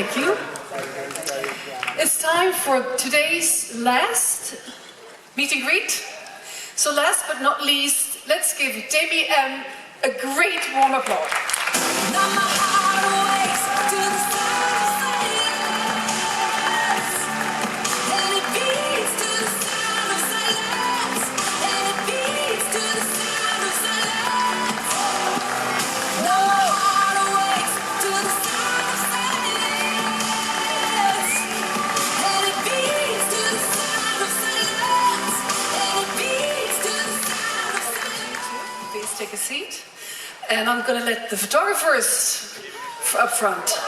Thank you. It's time for today's last meet and greet. So last but not least, let's give Dami Im a great warm applause. Please take a seat. And I'm going to let the photographers up front.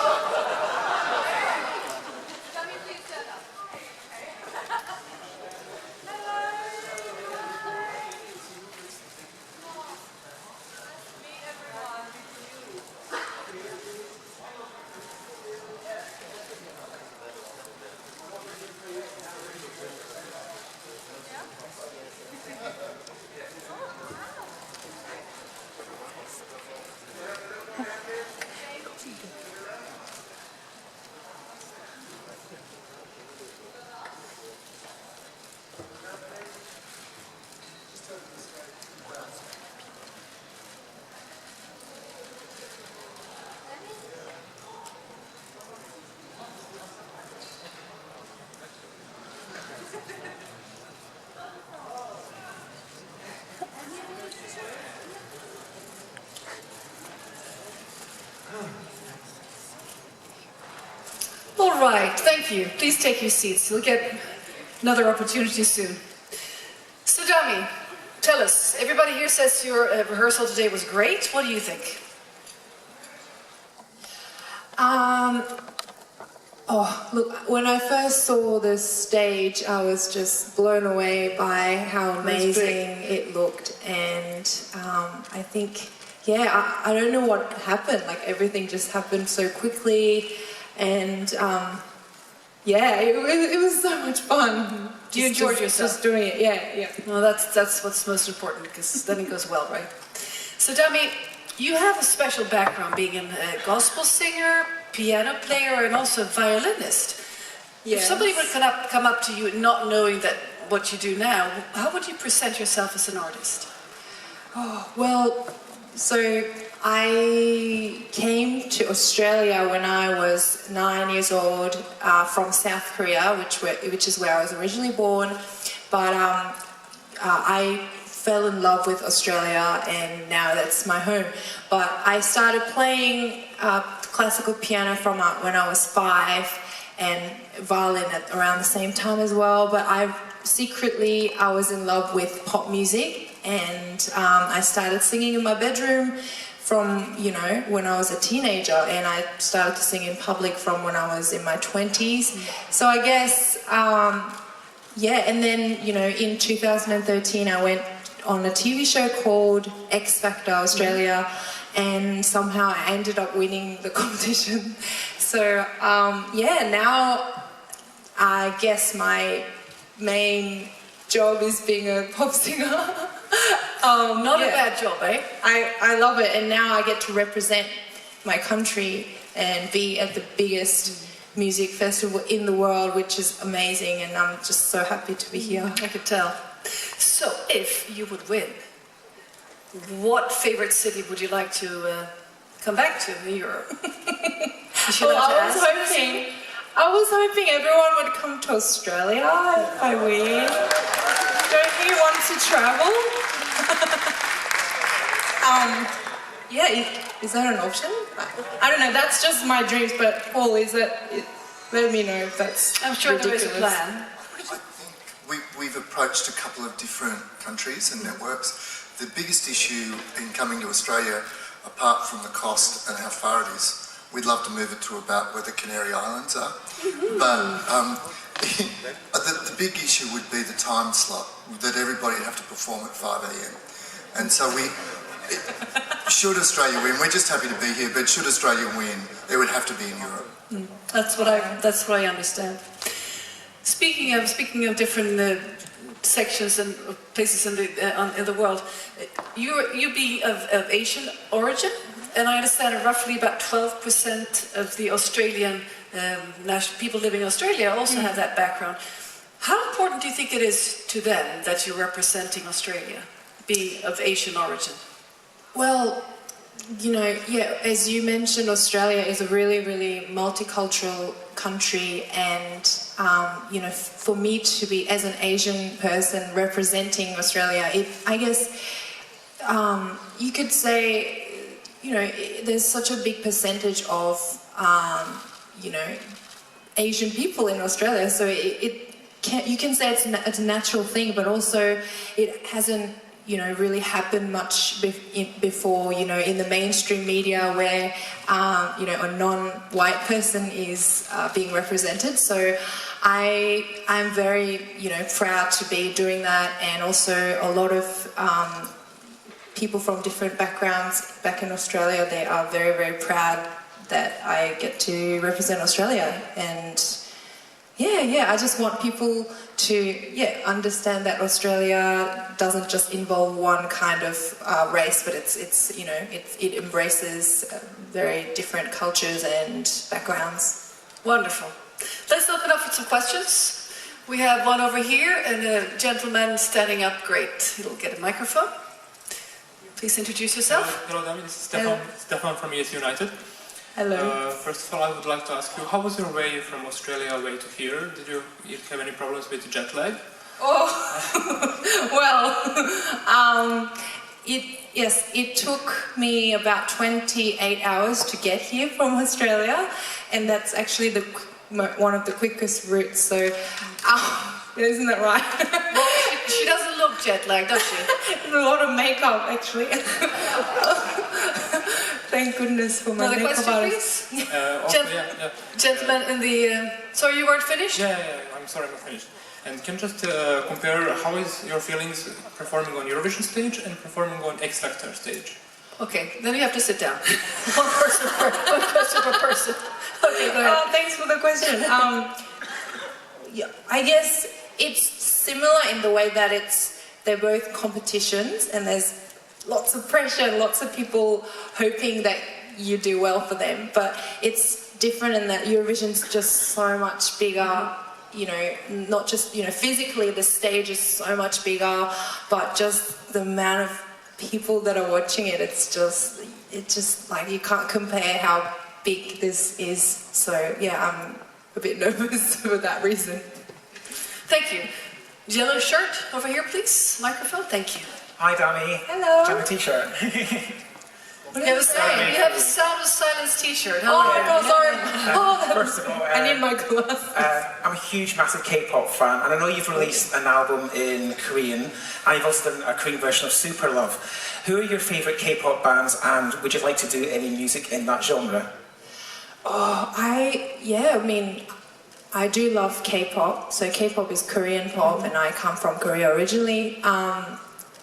All right, thank you. Please take your seats. You'll get another opportunity soon. So Dami, tell us, everybody here says your rehearsal today was great. What do you think? Oh, look, when I first saw the stage, I was just blown away by how amazing it looked. And I think, yeah, I don't know what happened. Like, everything just happened so quickly. And yeah, it was so much fun. You enjoyed yourself? Just doing it, yeah. Well, that's what's most important, because then it goes well, right? So Dami, you have a special background being a gospel singer, piano player, and also violinist. Yes. If somebody would come up to you not knowing that what you do now, how would you present yourself as an artist? Oh, well, so I came to Australia when I was 9 years old from South Korea, which is where I was originally born. But I fell in love with Australia, and now that's my home. But I started playing classical piano from when I was 5, and violin at around the same time as well. But I was in love with pop music, and I started singing in my bedroom from, when I was a teenager, and I started to sing in public from when I was in my 20s. So I guess, and then, in 2013 I went on a TV show called X Factor Australia, and somehow I ended up winning the competition. So, now I guess my main job is being a pop singer. Not a bad job, eh? I love it, and now I get to represent my country and be at the biggest music festival in the world, which is amazing, and I'm just so happy to be here. I could tell. So, if you would win, what favorite city would you like to come back to in Europe? I was hoping everyone would come to Australia if I win. Don't you want to travel? Is that an option? I don't know, that's just my dreams, but Paul, let me know if that's I'm sure ridiculous. there is a plan. I think we've approached a couple of different countries and networks. The biggest issue in coming to Australia, apart from the cost and how far it is, we'd love to move it to about where the Canary Islands are. But the big issue would be the time slot, that everybody would have to perform at 5 a.m. And so should Australia win, we're just happy to be here, but should Australia win, it would have to be in Europe. That's what I understand. Speaking of different sections and places in the world, you being of Asian origin, and I understand roughly about 12% of the Australian people living in Australia also have that background. How important do you think it is to them that you're representing Australia, be of Asian origin? Well, you know, yeah, as you mentioned, Australia is a really, really multicultural country, and you know, for me to be, as an Asian person representing Australia, I guess you could say, you know, there's such a big percentage of you know, Asian people in Australia, so you can say it's a natural thing, but also it hasn't, you know, really happened much before, you know, in the mainstream media where, you know, a non-white person is being represented. So I'm very, you know, proud to be doing that, and also a lot of people from different backgrounds back in Australia, they are very, very proud that I get to represent Australia. And I just want people to understand that Australia doesn't just involve one kind of race, but it's you know, it embraces very different cultures and backgrounds. Wonderful. Let's open up for some questions. We have one over here and a gentleman standing up. Great. He'll get a microphone. Please introduce yourself. Hello, Dami. This is Stefan from ES United. Hello. First of all, I would like to ask you, how was your way from Australia away to here? Did you have any problems with jet lag? Oh, well, it took me about 28 hours to get here from Australia, and that's actually one of the quickest routes. So, isn't that right? Well, she doesn't look jet lagged, does she? A lot of makeup, actually. Thank goodness for my another makeup question, artist. please. Gentleman in the... sorry, you weren't finished? Yeah, I'm sorry, I'm not finished. And can you just compare how is your feelings performing on Eurovision stage and performing on X Factor stage? Okay, then you have to sit down. one question per person. Okay, go ahead. Oh, thanks for the question. I guess it's similar in the way that they're both competitions, and there's lots of pressure, lots of people hoping that you do well for them, but it's different in that Eurovision's just so much bigger, you know, not just, you know, physically the stage is so much bigger, but just the amount of people that are watching it, it's just like, you can't compare how big this is. So yeah, I'm a bit nervous for that reason. Thank you. Yellow shirt over here, please. Microphone. Thank you. Hi, Dami. Hello. Do you have a t-shirt? You have a Sound of Silence t-shirt. Hello. Oh, no, sorry. Oh, First of all, I need my glasses. I'm a huge, massive K-pop fan, and I know you've released an album in Korean, and you've also done a Korean version of Super Love. Who are your favourite K-pop bands, and would you like to do any music in that genre? Oh, I mean, I do love K-pop. So K-pop is Korean pop, and I come from Korea originally.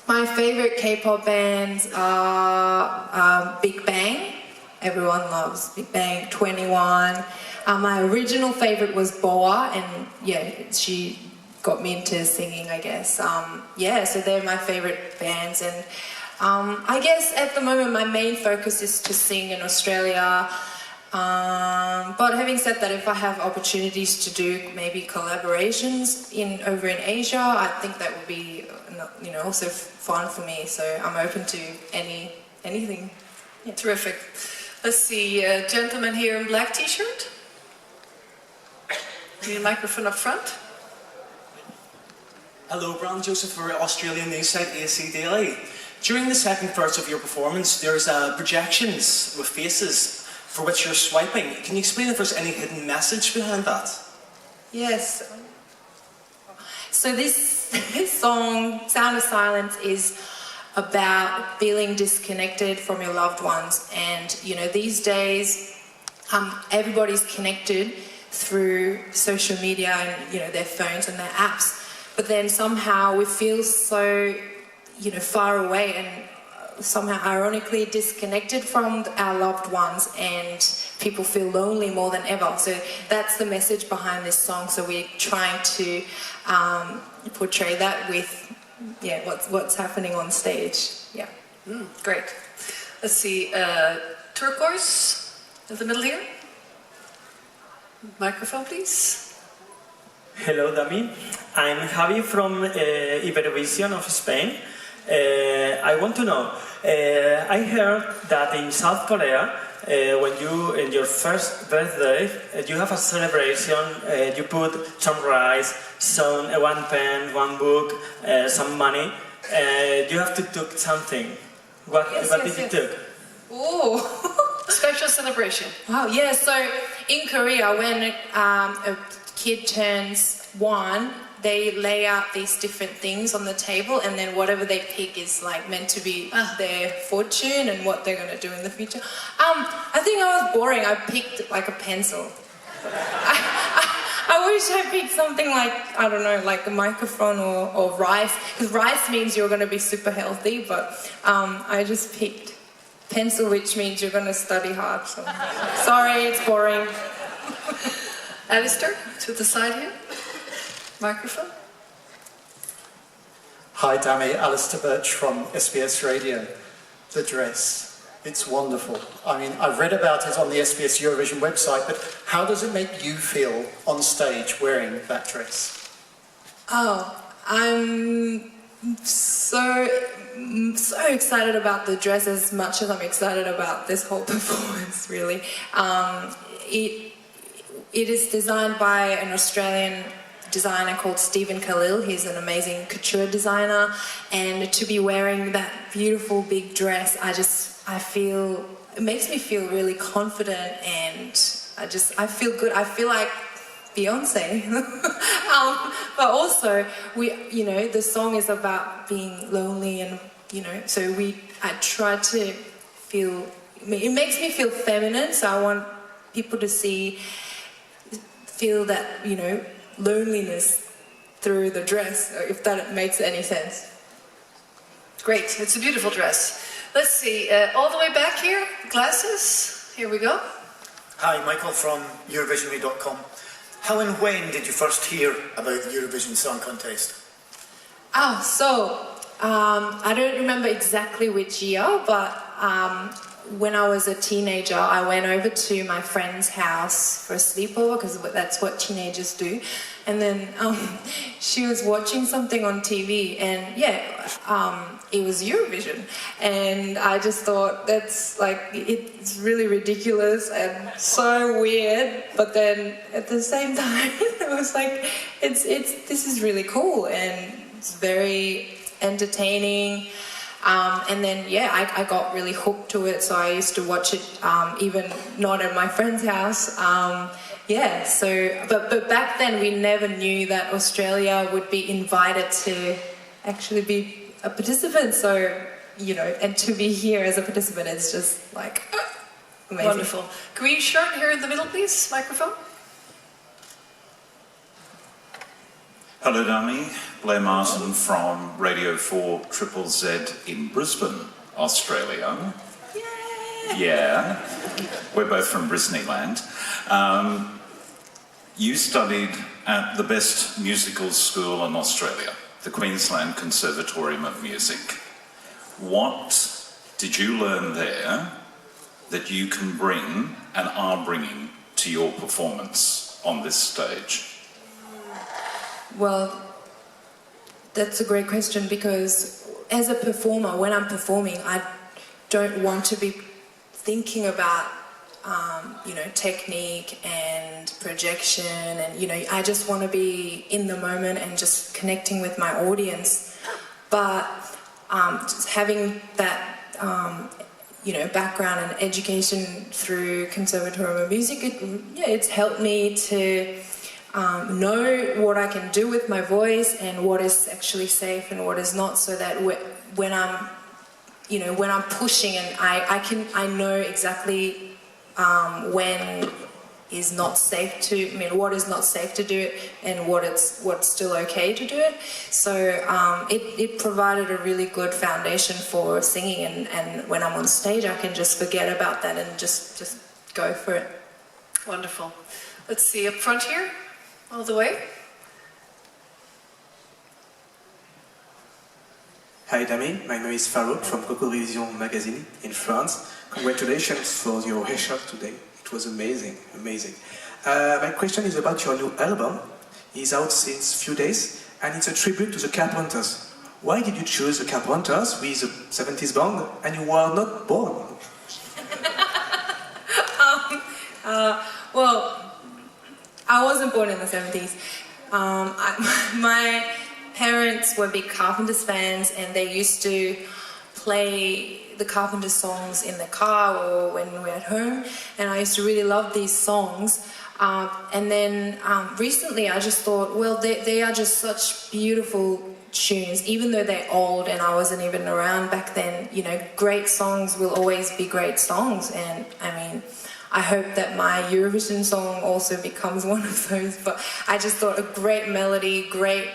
My favourite K-pop bands are Big Bang. Everyone loves Big Bang. 21. My original favourite was Boa, and yeah, she got me into singing, I guess. So they're my favourite bands, and I guess at the moment my main focus is to sing in Australia. But having said that, if I have opportunities to do maybe collaborations over in Asia, I think that would be, you know, also fun for me. So I'm open to anything. Yeah. Terrific. Let's see, gentleman here in black t-shirt. Need a microphone up front. Hello, Brand Joseph for Australian news site AC Daily. During the second verse of your performance, there's projections with faces for which you're swiping. Can you explain if there's any hidden message behind that? Yes. So this song, Sound of Silence, is about feeling disconnected from your loved ones. And, you know, these days, everybody's connected through social media and, you know, their phones and their apps. But then somehow we feel so, you know, far away and somehow ironically disconnected from our loved ones, and people feel lonely more than ever. So that's the message behind this song. So we're trying to portray that with what's happening on stage. Yeah. Great. Let's see, turquoise in the middle here. Microphone, please. Hello, Dami. I'm Javi from Eurovision of Spain. I want to know, I heard that in South Korea, when you, in your first birthday, you have a celebration, you put some rice, one pen, one book, some money, you have to do something. What did you do? Oh, Special celebration. wow, yeah, so in Korea, when a kid turns 1, they lay out these different things on the table, and then whatever they pick is like meant to be their fortune and what they're going to do in the future. I think I was boring. I picked like a pencil. I wish I picked something like, I don't know, like a microphone or rice, because rice means you're going to be super healthy, but I just picked pencil, which means you're going to study hard. So. Sorry, it's boring. Alistair, to the side here. Microphone. Hi Dami, Alistair Birch from SBS Radio. The dress, it's wonderful. I mean, I've read about it on the SBS Eurovision website, but how does it make you feel on stage wearing that dress? Oh, I'm so excited about the dress as much as I'm excited about this whole performance, really. It is designed by an Australian designer called Stephen Khalil. He's an amazing couture designer, and to be wearing that beautiful big dress, I feel, it makes me feel really confident, and I feel good. I feel like Beyonce. But also, the song is about being lonely, and so I try to feel, it makes me feel feminine, so I want people to feel that, loneliness through the dress, if that makes any sense. Great, it's a beautiful dress. Let's see, all the way back here, glasses. Here we go. Hi, Michael from Eurovision.com. How and when did you first hear about the Eurovision Song Contest? I don't remember exactly which year, but when I was a teenager, I went over to my friend's house for a sleepover, because that's what teenagers do. And then she was watching something on TV, and it was Eurovision. And I just thought, that's like, it's really ridiculous and so weird. But then at the same time, it was like, this is really cool, and it's very entertaining. And then, I got really hooked to it, so I used to watch it even not at my friend's house. But back then we never knew that Australia would be invited to actually be a participant, so, and to be here as a participant, it's just like, amazing. Wonderful. Green shirt here in the middle, please. Microphone. Hello Dami, Blair Martin from Radio 4 Triple Z in Brisbane, Australia. Yay! Yeah, we're both from Brisneyland. You studied at the best musical school in Australia, the Queensland Conservatorium of Music. What did you learn there that you can bring and are bringing to your performance on this stage? Well, that's a great question, because as a performer, when I'm performing, I don't want to be thinking about, technique and projection, and, I just want to be in the moment and just connecting with my audience. But just having that, background and education through Conservatorium of Music, it's helped me to know what I can do with my voice and what is actually safe and what is not, so that when I'm pushing, and I know exactly when is not safe to, what is not safe to do it and what's still okay to do it. So it provided a really good foundation for singing, and when I'm on stage I can just forget about that and just go for it. Wonderful. Let's see, up front here, all the way. Hi Dami, my name is Farouk from Rehearsal magazine in France. Congratulations for your Rehearsal today. It was amazing, amazing. My question is about your new album. It's out since few days, and it's a tribute to the Carpenters. Why did you choose the Carpenters with a 70s band, and you were not born? Well, I wasn't born in the 70s. My parents were big Carpenters fans, and they used to play the Carpenters songs in the car or when we were at home, and I used to really love these songs. And then recently I just thought, well, they are just such beautiful tunes, even though they're old and I wasn't even around back then. You know, great songs will always be great songs, and I mean, I hope that my Eurovision song also becomes one of those. But I just thought a great melody, great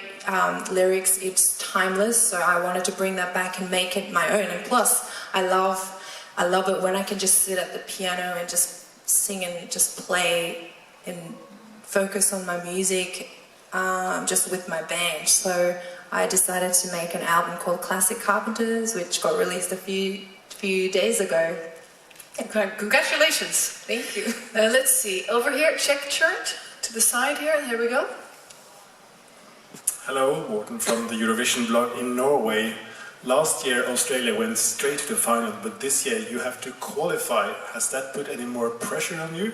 lyrics, it's timeless, so I wanted to bring that back and make it my own. And plus, I love it when I can just sit at the piano and just sing and just play and focus on my music just with my band. So I decided to make an album called Classic Carpenters, which got released a few days ago. Congratulations. Thank you. Let's see, over here, check chart to the side here, here we go. Hello, Morten from the Eurovision blog in Norway. Last year Australia went straight to the final, but this year you have to qualify. Has that put any more pressure on you?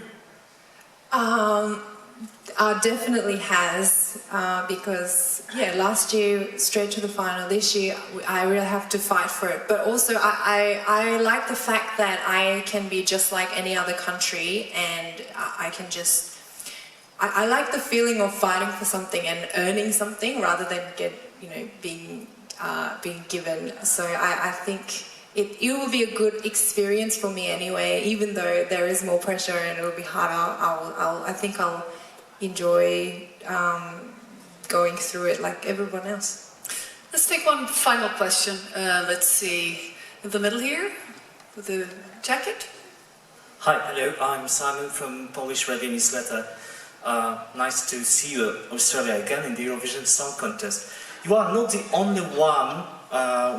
Definitely has, because yeah, last year straight to the final. This year I really have to fight for it. But also I like the fact that I can be just like any other country, and I can just. I like the feeling of fighting for something and earning something rather than being given. So I think it will be a good experience for me anyway, even though there is more pressure and it will be harder. I think I'll enjoy going through it like everyone else. Let's take one final question. Let's see, in the middle here, with the jacket. Hi, hello, I'm Simon from Polish radio newsletter. Nice to see you, Australia, again in the Eurovision Song Contest. You are not the only one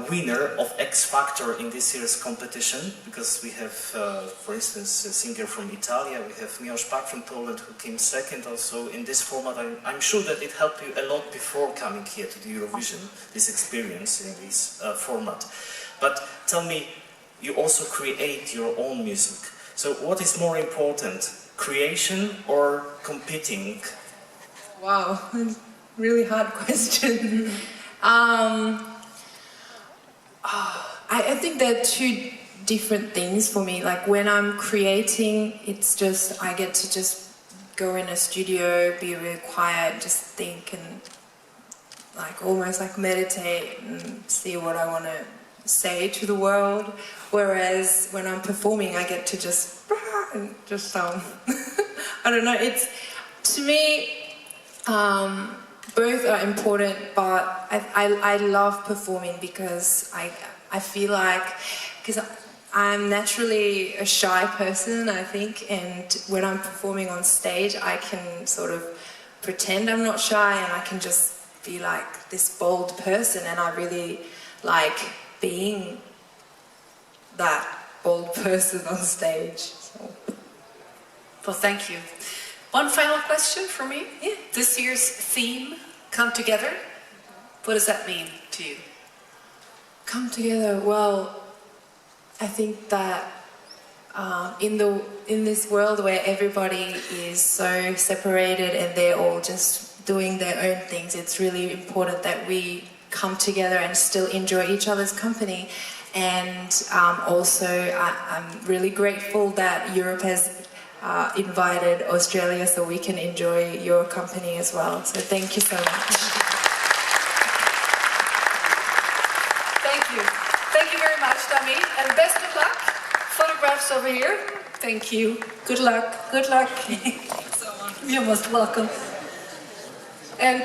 winner of X Factor in this year's competition, because we have, for instance, a singer from Italy, we have Miłosz Pak from Poland who came second also in this format. I'm sure that it helped you a lot before coming here to the Eurovision, this experience in this format. But tell me, you also create your own music. So what is more important, creation or competing? Wow, really hard question. I think there are two different things for me. Like when I'm creating, it's just, I get to just go in a studio, be really quiet, just think and like almost like meditate and see what I want to say to the world. Whereas when I'm performing, I get to just I don't know, it's, to me, both are important, but I love performing because I feel like, because I'm naturally a shy person, I think, and when I'm performing on stage, I can sort of pretend I'm not shy and I can just be like this bold person, and I really like being that bold person on stage. So. Well, thank you. One final question for me. Yeah. This year's theme, Come Together. What does that mean to you? Come together. Well, I think that in this world where everybody is so separated and they're all just doing their own things, it's really important that we come together and still enjoy each other's company. And also, I'm really grateful that Europe has invited Australia so we can enjoy your company as well. So thank you so much. Thank you. Thank you very much, Dami. And best of luck. Photographs over here. Thank you. Good luck. Good luck. You're most welcome.